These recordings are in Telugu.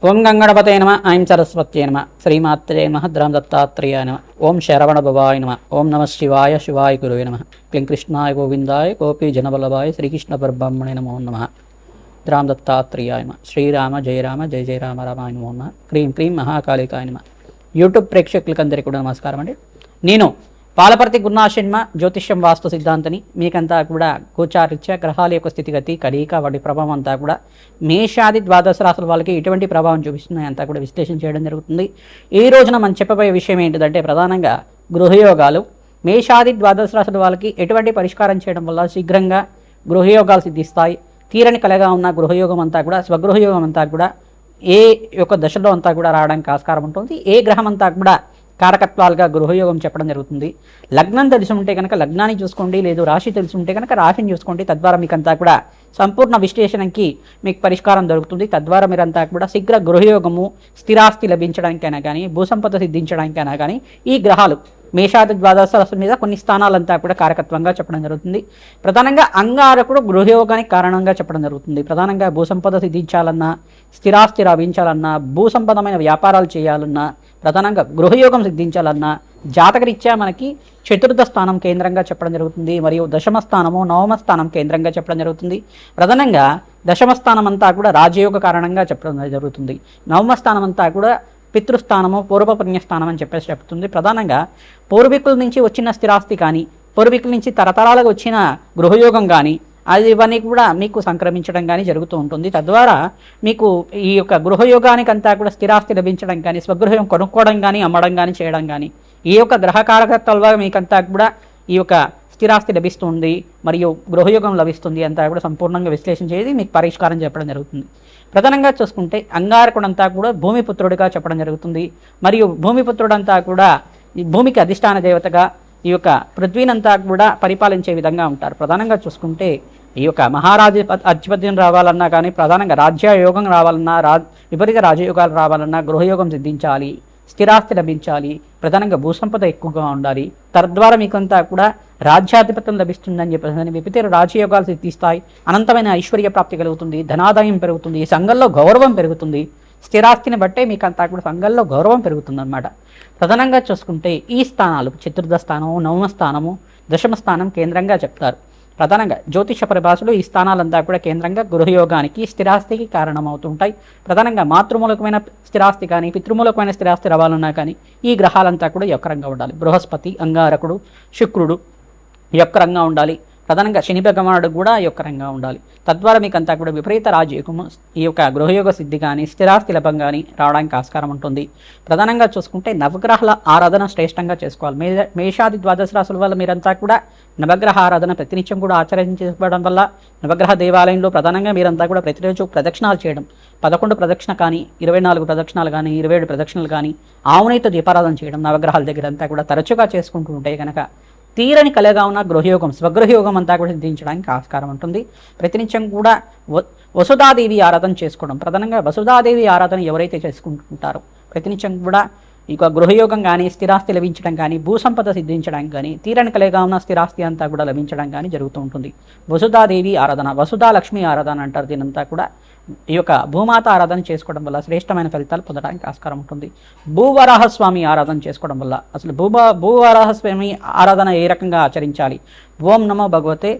ఓం గంగణపతే నమ ఐం సరస్వత్యే నమ శ్రీమాత్రే నమ ద్రాం దత్తాత్రేయాయ నమ ఓం శరవణ భవాయ నమ ఓం నమ శివాయ శివాయ గురువే నమ క్లీం కృష్ణాయ గోవిందాయ గోపీ జనబలవాయ శ్రీకృష్ణ పరబ్రహ్మణే నమో నమ ద్రాం దత్తాత్రేయాయ నమ శ్రీరామ జయ రామ జయ జయ రామ రామాయ నమో నమ క్రీం క్రీం మహాకాళికాయ నమ. యూట్యూబ్ ప్రేక్షకులకందరికీ కూడా నమస్కారం అండి. నేను పాలపర్తి గురునాశన్మ జ్యోతిష్యం వాస్తు సిద్ధాంతని మీకంతా కూడా గోచారీత్యా గ్రహాల యొక్క స్థితిగతి కలయిక వాటి ప్రభావం అంతా కూడా మేషాది ద్వాదశ రాశుల వాళ్ళకి ఎటువంటి ప్రభావం చూపిస్తున్నాయి అంతా కూడా విశ్లేషణ చేయడం జరుగుతుంది. ఈ రోజున మనం చెప్పబోయే విషయం ఏంటిదంటే ప్రధానంగా గృహయోగాలు. మేషాది ద్వాదశ రాశుల వాళ్ళకి ఎటువంటి పరిష్కారం చేయడం వల్ల శీఘ్రంగా గృహయోగాలు సిద్ధిస్తాయి. తీరని కలగా ఉన్న గృహయోగం అంతా కూడా స్వగృహయోగం అంతా కూడా ఏ యొక్క దశలో అంతా కూడా రావడానికి ఆస్కారం ఉంటుంది. ఏ గ్రహం అంతా కూడా కారకత్వాలుగా గృహయోగం చెప్పడం జరుగుతుంది. లగ్నం తెలిసి ఉంటే కనుక లగ్నాన్ని చూసుకోండి, లేదు రాశి తెలిసి ఉంటే కనుక రాశిని చూసుకోండి. తద్వారా మీకంతా కూడా సంపూర్ణ విశ్లేషణకి మీకు పరిష్కారం దొరుకుతుంది. తద్వారా మీరంతా కూడా శీఘ్ర గృహయోగము, స్థిరాస్తి లభించడానికైనా కానీ, భూసంపద సిద్ధించడానికైనా కానీ ఈ గ్రహాలు మేషాది ద్వాదశ రాశుల మీద కొన్ని స్థానాలంతా కూడా కారకత్వంగా చెప్పడం జరుగుతుంది. ప్రధానంగా అంగారకుడు గృహయోగానికి కారణంగా చెప్పడం జరుగుతుంది. ప్రధానంగా భూసంపద సిద్ధించాలన్నా, స్థిరాస్తి లభించాలన్నా, భూసంపదమైన వ్యాపారాలు చేయాలన్నా, ప్రధానంగా గృహయోగం సిద్ధించాలన్నా జాతకరీత్యా మనకి చతుర్థ స్థానం కేంద్రంగా చెప్పడం జరుగుతుంది. మరియు దశమ స్థానము, నవమ స్థానం కేంద్రంగా చెప్పడం జరుగుతుంది. ప్రధానంగా దశమ స్థానం అంతా కూడా రాజయోగ కారణంగా చెప్పడం జరుగుతుంది. నవమ స్థానం అంతా కూడా పితృస్థానము, పూర్వపుణ్యస్థానం అని చెప్పేసి చెప్తుంది. ప్రధానంగా పూర్వీకుల నుంచి వచ్చిన స్థిరాస్తి కానీ, పూర్వీకుల నుంచి తరతరాలుగా వచ్చిన గృహయోగం కానీ అది ఇవన్నీ కూడా మీకు సంక్రమించడం కానీ జరుగుతూ ఉంటుంది. తద్వారా మీకు ఈ యొక్క గృహయోగానికి అంతా కూడా స్థిరాస్తి లభించడం కానీ, స్వగృహం కొనుక్కోవడం కానీ, అమ్మడం కానీ చేయడం కానీ ఈ యొక్క గ్రహకారకత్వాలుగా మీకంతా కూడా ఈ యొక్క స్థిరాస్తి లభిస్తుంది మరియు గృహయోగం లభిస్తుంది అంతా కూడా సంపూర్ణంగా విశ్లేషణ చేసి మీకు పరిష్కారం చెప్పడం జరుగుతుంది. ప్రధానంగా చూసుకుంటే అంగారకుడంతా కూడా భూమిపుత్రుడిగా చెప్పడం జరుగుతుంది. మరియు భూమిపుత్రుడంతా కూడా ఈ భూమికి అధిష్టాన దేవతగా ఈ యొక్క పృథ్వీనంతా కూడా పరిపాలించే విధంగా ఉంటారు. ప్రధానంగా చూసుకుంటే ఈ యొక్క మహారాజు అధిపత్యం రావాలన్నా కానీ, ప్రధానంగా రాజ్యయోగం రావాలన్నా, విపరీత రాజయోగాలు రావాలన్నా గృహయోగం సిద్ధించాలి, స్థిరాస్తి లభించాలి, ప్రధానంగా భూసంపద ఎక్కువగా ఉండాలి. తద్వారా మీకంతా కూడా రాజ్యాధిపత్యం లభిస్తుందని చెప్పేసి విపరీత రాజయోగాలు సిద్ధిస్తాయి. అనంతమైన ఐశ్వర్య ప్రాప్తి కలుగుతుంది, ధనాదాయం పెరుగుతుంది, సంఘంలో గౌరవం పెరుగుతుంది. స్థిరాస్తిని బట్టే మీకంతా కూడా సంఘంలో గౌరవం పెరుగుతుంది అన్నమాట. ప్రధానంగా చూసుకుంటే ఈ స్థానాలు చతుర్థ స్థానము, నవమ స్థానము, దశమ స్థానం కేంద్రంగా చెప్తారు. ప్రధానంగా జ్యోతిష పరిభాషలో ఈ స్థానాలంతా కూడా కేంద్రంగా గృహయోగానికి, స్థిరాస్తికి కారణమవుతుంటాయి. ప్రధానంగా మాతృమూలకమైన స్థిరాస్తి కానీ, పితృమూలకమైన స్థిరాస్తి రావాలన్నా కానీ ఈ గ్రహాలంతా కూడా యొక్కరంగా ఉండాలి. బృహస్పతి, అంగారకుడు, శుక్రుడు యొక్కరంగా ఉండాలి. ప్రధానంగా శని భగవానుడు కూడా యొక్కరంగా ఉండాలి. తద్వారా మీకంతా కూడా విపరీత రాజయోగము, ఈ యొక్క గృహయోగ సిద్ధి కానీ, స్థిరాస్తి లభం కానీ రావడానికి ఆస్కారం ఉంటుంది. ప్రధానంగా చూసుకుంటే నవగ్రహాల ఆరాధన శ్రేష్టంగా చేసుకోవాలి. మేషాది ద్వాదశ రాశుల వల్ల మీరంతా కూడా నవగ్రహ ఆరాధన ప్రతినిత్యం కూడా ఆచరించడం వల్ల నవగ్రహ దేవాలయంలో ప్రధానంగా మీరంతా కూడా ప్రతిరోజు ప్రదక్షిణాలు చేయడం, 11 ప్రదక్షిణ కానీ, 24 ప్రదక్షిణాలు కానీ, 27 ప్రదక్షిణలు కానీ, ఆవునేతో దీపారాధన చేయడం నవగ్రహాల దగ్గర అంతా కూడా తరచుగా చేసుకుంటూ ఉంటే కనుక తీరని కలగా ఉన్న గృహయోగం, స్వగృహయోగం అంతా కూడా సిద్ధించడానికి ఆస్కారం ఉంటుంది. ప్రతినిత్యం కూడా వసుధాదేవి ఆరాధన చేసుకోవడం, ప్రధానంగా వసుధాదేవి ఆరాధన ఎవరైతే చేసుకుంటుంటారో ప్రతినిత్యం కూడా ఇక గృహయోగం కానీ, స్థిరాస్తి లభించడం కానీ, భూసంపద సిద్ధించడానికి కానీ, తీరని కలగా ఉన్న స్థిరాస్తి అంతా కూడా లభించడం కానీ జరుగుతూ ఉంటుంది. వసుధాదేవి ఆరాధన, వసుధా లక్ష్మి ఆరాధన అంటారు. దీనంతా కూడా ఈ యొక్క భూమాత ఆరాధన చేసుకోవడం వల్ల శ్రేష్టమైన ఫలితాలు పొందడానికి ఆస్కారం ఉంటుంది. భూవరాహస్వామి ఆరాధన చేసుకోవడం వల్ల అసలు భూవరాహస్వామి ఆరాధన ఏ రకంగా ఆచరించాలి? ఓం నమో భగవతే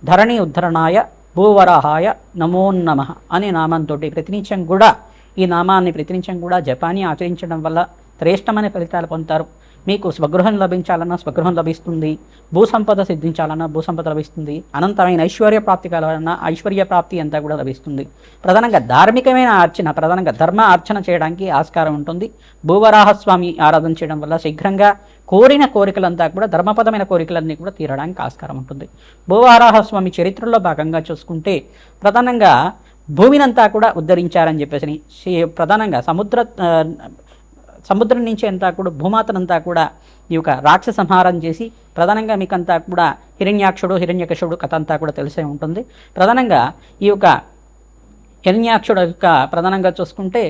ధరణి ఉద్ధరణాయ భూవరాహాయ నమో నమః అనే నామంతో ప్రతినిత్యం కూడా ఈ నామాన్ని ప్రతినిత్యం కూడా జపాన్ని ఆచరించడం వల్ల శ్రేష్టమైన ఫలితాలు పొందుతారు. మీకు స్వగృహం లభించాలన్నా స్వగృహం లభిస్తుంది, భూసంపద సిద్ధించాలన్నా భూసంపద లభిస్తుంది, అనంతమైన ఐశ్వర్య ప్రాప్తి కావాలన్నా ఐశ్వర్య ప్రాప్తి అంతా కూడా లభిస్తుంది. ప్రధానంగా ధార్మికమైన అర్చన, ప్రధానంగా ధర్మ అర్చన చేయడానికి ఆస్కారం ఉంటుంది. భూవరాహస్వామి ఆరాధన చేయడం వల్ల శీఘ్రంగా కోరిన కోరికలంతా కూడా ధర్మపదమైన కోరికలన్నీ కూడా తీరడానికి ఆస్కారం ఉంటుంది. భూవరాహస్వామి చరిత్రలో భాగంగా చూసుకుంటే ప్రధానంగా భూమినంతా కూడా ఉద్ధరించారని చెప్పేసి ప్రధానంగా సముద్రం నుంచి అంతా కూడా భూమాతనంతా కూడా ఈ యొక్క రాక్షస సంహారం చేసి ప్రధానంగా మీకంతా కూడా హిరణ్యాక్షుడు, హిరణ్యకశుడు కథ అంతా కూడా తెలిసే ఉంటుంది. ప్రధానంగా ఈ యొక్క హిరణ్యాక్షుడు యొక్క ప్రధానంగా చూసుకుంటే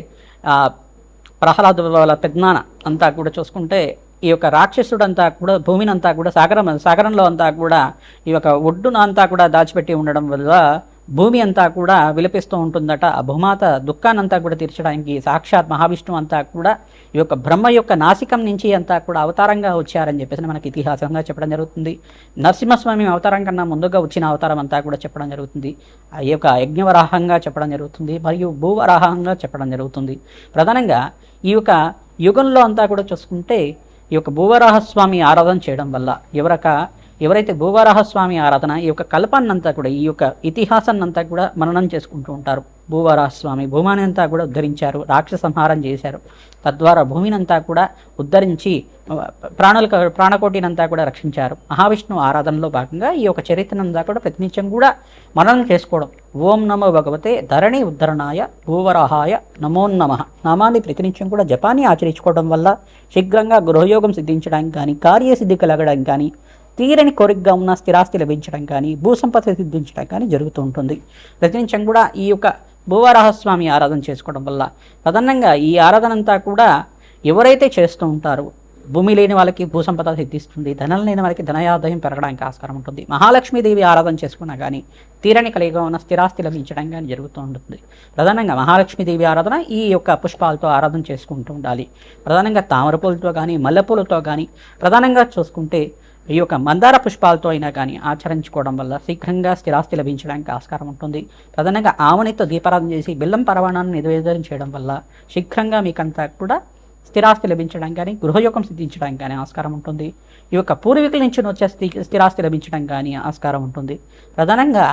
ప్రహ్లాద వాళ్ళ పెద్దనాన్న అంతా కూడా చూసుకుంటే ఈ యొక్క రాక్షసుడంతా కూడా భూమిని అంతా కూడా సాగరంలో అంతా కూడా ఈ యొక్క ఒడ్డున అంతా కూడా దాచిపెట్టి ఉండడం వల్ల భూమి అంతా కూడా విలపిస్తూ ఉంటుందట. ఆ భూమాత దుఃఖాన్నంతా కూడా తీర్చడానికి సాక్షాత్ మహావిష్ణువు అంతా కూడా ఈ యొక్క బ్రహ్మ యొక్క నాసికం నుంచి అంతా కూడా అవతారంగా వచ్చారని చెప్పేసి మనకి ఇతిహాసంగా చెప్పడం జరుగుతుంది. నరసింహస్వామి అవతారం కన్నా ముందుగా వచ్చిన అవతారం అంతా కూడా చెప్పడం జరుగుతుంది. ఈ యొక్క యజ్ఞవరాహంగా చెప్పడం జరుగుతుంది, మరియు భూవరాహంగా చెప్పడం జరుగుతుంది. ప్రధానంగా ఈ యొక్క యుగంలో అంతా కూడా చూసుకుంటే ఈ యొక్క భూవరాహస్వామి ఆరాధన చేయడం వల్ల ఎవరైతే భూవరాహస్వామి ఆరాధన ఈ యొక్క కల్పాన్నంతా కూడా ఈ యొక్క ఇతిహాసాన్నంతా కూడా మననం చేసుకుంటూ ఉంటారు. భూవరాహస్వామి భూమాని అంతా కూడా ఉద్ధరించారు, రాక్షస సంహారం చేశారు. తద్వారా భూమినంతా కూడా ఉద్ధరించి ప్రాణకోటినంతా కూడా రక్షించారు. మహావిష్ణువు ఆరాధనలో భాగంగా ఈ యొక్క చరిత్రనంతా కూడా ప్రతినిత్యం కూడా మననం చేసుకోవడం. ఓం నమో భగవతే ధరణి ఉద్ధరణాయ భూవరాహాయ నమోన్నమః నామాన్ని ప్రతినిత్యం కూడా జపాన్ని ఆచరించుకోవడం వల్ల శీఘ్రంగా గృహయోగం సిద్ధించడానికి కానీ, కార్యసిద్ధి కలగడానికి కానీ, తీరని కోరికగా ఉన్న స్థిరాస్తి లభించడం కానీ, భూసంపద సిద్ధించడం కానీ జరుగుతూ ఉంటుంది. ప్రతినిత్యం కూడా ఈ యొక్క భూవరాహస్వామి ఆరాధన చేసుకోవడం వల్ల ప్రధానంగా ఈ ఆరాధన అంతా కూడా ఎవరైతే చేస్తూ ఉంటారో భూమి లేని వాళ్ళకి భూసంపద సిద్ధిస్తుంది, ధనం లేని వాళ్ళకి ధనయాదాయం పెరగడానికి ఆస్కారం ఉంటుంది. మహాలక్ష్మీదేవి ఆరాధన చేసుకున్నా కానీ తీరని కలిగిగా ఉన్న స్థిరాస్తి లభించడం కానీ జరుగుతూ ఉంటుంది. ప్రధానంగా మహాలక్ష్మీదేవి ఆరాధన ఈ యొక్క పుష్పాలతో ఆరాధన చేసుకుంటూ ఉండాలి. ప్రధానంగా తామర పూలతో కానీ, మల్లెపూలతో కానీ, ప్రధానంగా చూసుకుంటే ఈ యొక్క మందార పుష్పాలతో అయినా కానీ ఆచరించుకోవడం వల్ల శీఘ్రంగా స్థిరాస్తి లభించడానికి ఆస్కారం ఉంటుంది. ప్రధానంగా ఆవునితో దీపారాధన చేసి బెల్లం పరవాణాన్ని నివేదన చేయడం వల్ల శీఘ్రంగా మీకంతా కూడా స్థిరాస్తి లభించడానికి కానీ, గృహయోగం సిద్ధించడానికి కానీ ఆస్కారం ఉంటుంది. ఈ యొక్క పూర్వీకుల నుంచి వచ్చే స్థిరాస్తి లభించడం కానీ ఆస్కారం ఉంటుంది. ప్రధానంగా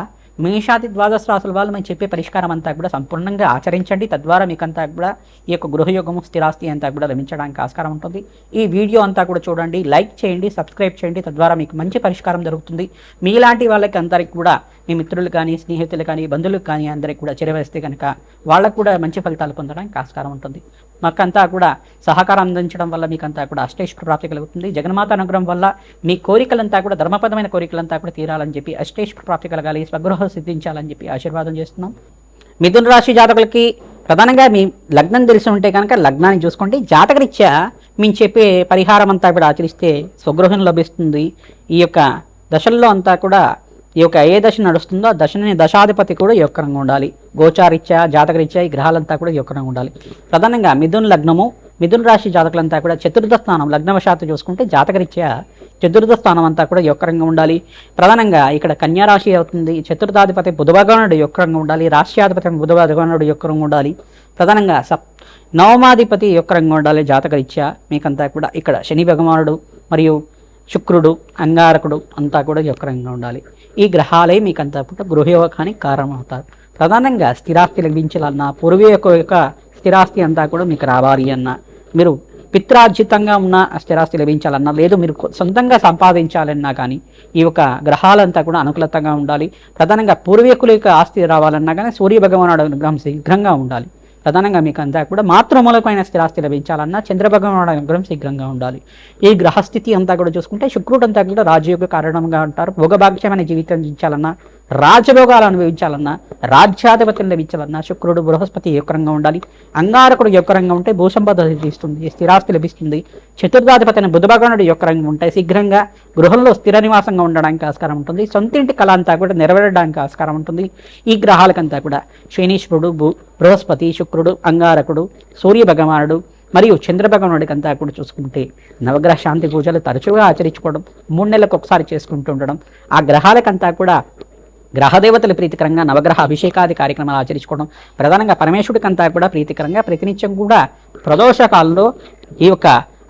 మేషాది ద్వాదశ రాశుల వాళ్ళు మేము చెప్పే పరిష్కారం అంతా కూడా సంపూర్ణంగా ఆచరించండి. తద్వారా మీకంతా కూడా ఈ యొక్క గృహయోగము స్థిరాస్తి అంతా కూడా లభించడానికి ఆస్కారం ఉంటుంది. ఈ వీడియో అంతా కూడా చూడండి, లైక్ చేయండి, సబ్స్క్రైబ్ చేయండి. తద్వారా మీకు మంచి పరిష్కారం దొరుకుతుంది. మీలాంటి వాళ్ళకి అందరికి కూడా మీ మిత్రులు కానీ, స్నేహితులు కానీ, బంధువులకు కానీ అందరికి కూడా చేరవేస్తే కనుక వాళ్ళకు కూడా మంచి ఫలితాలు పొందడానికి ఆస్కారం ఉంటుంది. మాకంతా కూడా సహకారం అందించడం వల్ల మీకంతా కూడా అష్టైశ్వర ప్రాప్తి కలుగుతుంది. జగన్మాత అనుగ్రహం వల్ల మీ కోరికలంతా కూడా ధర్మపదమైన కోరికలంతా కూడా తీరాలని చెప్పి అష్టైశ్వర ప్రాప్తి కలగాలి, స్వగృహ సిద్ధించాలని చెప్పి ఆశీర్వాదం చేస్తున్నాం. మిథున రాశి జాతకులకి ప్రధానంగా మీ లగ్నం తెలిసి ఉంటే కనుక లగ్నాన్ని చూసుకోండి. జాతకరీత్యా మేము చెప్పే పరిహారం అంతా కూడా ఆచరిస్తే స్వగృహం లభిస్తుంది. ఈ యొక్క దశల్లో అంతా కూడా ఈ యొక్క ఏ దశ నడుస్తుందో ఆ దశని దశాధిపతి కూడా యొక్కరంగా ఉండాలి. గోచారీత్యా జాతకరీత్యా ఈ గ్రహాలంతా కూడా యొక్కరంగా ఉండాలి. ప్రధానంగా మిథున రాశి జాతకులంతా కూడా చతుర్థ స్థానం లగ్నవశాత్తు చూసుకుంటే జాతకరీత్యా చతుర్థ స్థానం అంతా కూడా యొక్కరంగా ఉండాలి. ప్రధానంగా ఇక్కడ కన్యారాశి అవుతుంది. చతుర్థాధిపతి బుధ భగవానుడు యొక్కరంగా ఉండాలి. రాష్ట్రాధిపతి బుధ భగవానుడు యొక్కరంగా ఉండాలి. ప్రధానంగా నవమాధిపతి యొక్కరంగా ఉండాలి. జాతకరీత్యా మీకంతా కూడా ఇక్కడ శని భగవానుడు మరియు శుక్రుడు, అంగారకుడు అంతా కూడా యొక్కరంగా ఉండాలి. ఈ గ్రహాలే మీకంతా కూడా గృహయోగానికి కారణమవుతారు. ప్రధానంగా స్థిరాస్తి లభించాలన్నా, పూర్వీకుల యొక్క స్థిరాస్తి అంతా కూడా మీకు రావాలి అన్నా, మీరు పిత్రార్జితంగా ఉన్న స్థిరాస్తి లభించాలన్నా, లేదు మీరు సొంతంగా సంపాదించాలన్నా కానీ ఈ యొక్క గ్రహాలంతా కూడా అనుకూలతగా ఉండాలి. ప్రధానంగా పూర్వీకుల యొక్క ఆస్తి రావాలన్నా కానీ సూర్య భగవానుడు అనుగ్రహం శీఘ్రంగా ఉండాలి. ప్రధానంగా మీకు అంతా కూడా మాతృమూలకమైన స్థిరాస్తి లభించాలన్నా చంద్రభగవానుడు అనుగ్రహం శీఘ్రంగా ఉండాలి. ఈ గ్రహస్థితి అంతా కూడా చూసుకుంటే శుక్రుడు అంతా కూడా రాజయోగ కారణంగా ఉంటారు. భోగభాగ్యమైన జీవితం జీవించాలన్నా, రాజభోగాలు అనుభవించాలన్నా, రాజ్యాధిపత్యం లభించాలన్నా శుక్రుడు బృహస్పతి యొక్కరంగా ఉండాలి. అంగారకుడు యొక్కరంగా ఉంటే భూసంపద లభిస్తుంది, స్థిరాస్తి లభిస్తుంది. చతుర్థాధిపతిని బుధ భగవానుడు యొక్కరంగా ఉంటే శీఘ్రంగా గృహంలో స్థిర నివాసంగా ఉండడానికి ఆస్కారం ఉంటుంది. సొంతింటి కళ అంతా కూడా నెరవేరడానికి ఆస్కారం ఉంటుంది. ఈ గ్రహాలకంతా కూడా శనీశ్వరుడు, బృహస్పతి, శుక్రుడు, అంగారకుడు, సూర్య భగవానుడు మరియు చంద్ర భగవానుడికి అంతా కూడా చూసుకుంటే నవగ్రహ శాంతి పూజలు తరచుగా ఆచరించుకోవడం, 3 నెలలకు ఒకసారి చేసుకుంటూ ఉండడం, ఆ గ్రహాలకంతా కూడా గ్రహదేవతల ప్రీతికరంగా నవగ్రహ అభిషేకాది కార్యక్రమాలు ఆచరించుకోవడం, ప్రధానంగా పరమేశ్వరుడికంతా కూడా ప్రీతికరంగా ప్రతినిత్యం కూడా ప్రదోషకాలంలో ఈ యొక్క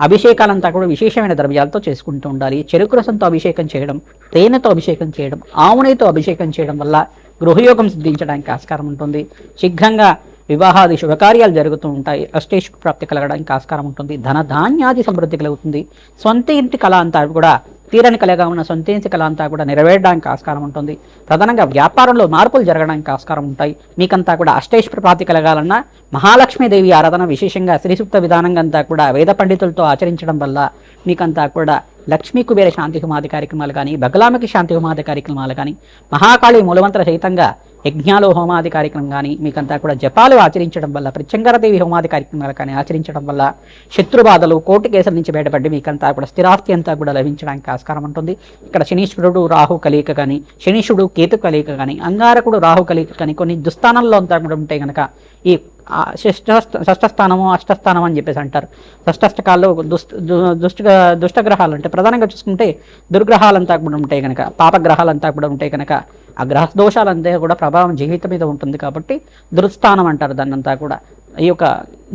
అభిషేకాలంతా కూడా విశేషమైన ద్రవ్యాలతో చేసుకుంటూ ఉండాలి. చెరుకు రసంతో అభిషేకం చేయడం, తేనెతో అభిషేకం చేయడం, ఆవునేతో అభిషేకం చేయడం వల్ల గృహయోగం సిద్ధించడానికి ఆస్కారం ఉంటుంది. శీఘ్రంగా వివాహాది శుభకార్యాలు జరుగుతూ ఉంటాయి. అష్టైశ్వర ప్రాప్తి కలగడానికి ఆస్కారం ఉంటుంది. ధనధాన్యాది సమృద్ధి కలుగుతుంది. సొంత ఇంటి కళ అంతా కూడా తీరని కళగా ఉన్న సొంత ఇంటి కళ అంతా కూడా నెరవేరడానికి ఆస్కారం ఉంటుంది. ప్రధానంగా వ్యాపారంలో మార్పులు జరగడానికి ఆస్కారం ఉంటాయి. మీకంతా కూడా అష్టైశ్వర ప్రాప్తి కలగాలన్నా మహాలక్ష్మీదేవి ఆరాధన విశేషంగా శ్రీసూక్త విధానంగా అంతా కూడా వేద పండితులతో ఆచరించడం వల్ల మీకంతా కూడా లక్ష్మీ కుబేర శాంతి హోమాది కార్యక్రమాలు కానీ, బగలామికి శాంతి హోమాది కార్యక్రమాలు కానీ, మహాకాళి మూలమంత్ర సహితంగా యజ్ఞాలు హోమాది కార్యక్రమం కానీ మీకంతా కూడా జపాలు ఆచరించడం వల్ల ప్రత్యంగరదేవి హోమాది కార్యక్రమాలు కానీ ఆచరించడం వల్ల శత్రుబాధలు కోర్టు కేసుల నుంచి బయటపడి మీకంతా కూడా స్థిరాస్తి అంతా కూడా లభించడానికి ఆస్కారం ఉంటుంది. ఇక్కడ శనీశ్వరుడు రాహు కలియిక కానీ శనీశ్వరుడు కేతు కలియిక కానీ అంగారకుడు రాహు కలియిక కానీ కొన్ని దుస్థానంలో అంతా కూడా ఉంటే కనుక ఈ షష్ఠస్థానము అష్టస్థానం అని చెప్పేసి అంటారు. షష్ఠష్టకాల్లో దుష్టగ్రహాలు అంటే ప్రధానంగా చూసుకుంటే దుర్గ్రహాలంతా కూడా ఉంటాయి కనుక పాపగ్రహాలంతా కూడా ఉంటాయి కనుక ఆ గ్రహ దోషాలంతా కూడా ప్రభావం జీవితం మీద ఉంటుంది కాబట్టి దుర్స్థానం అంటారు దాన్నంతా కూడా. ఈ యొక్క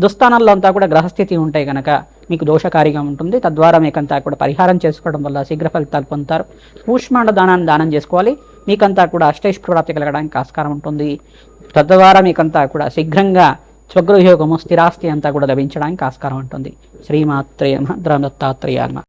దుస్థానంలో అంతా కూడా గ్రహస్థితి ఉంటాయి కనుక మీకు దోషకారిగా ఉంటుంది. తద్వారా మీకంతా కూడా పరిహారం చేసుకోవడం వల్ల శీఘ్ర ఫలితాలు పొందుతారు. కూష్మాండ దానాన్ని దానం చేసుకోవాలి. మీకంతా కూడా అష్టైశ్వర్య ప్రాప్తి కలగడానికి ఆస్కారం ఉంటుంది. తద్వారా మీకంతా కూడా శీఘ్రంగా స్వగృహయోగము స్థిరాస్తి అంతా కూడా లభించడానికి ఆస్కారం ఉంటుంది. శ్రీమాత్రేయ నమః. దత్తాత్రేయ నమః.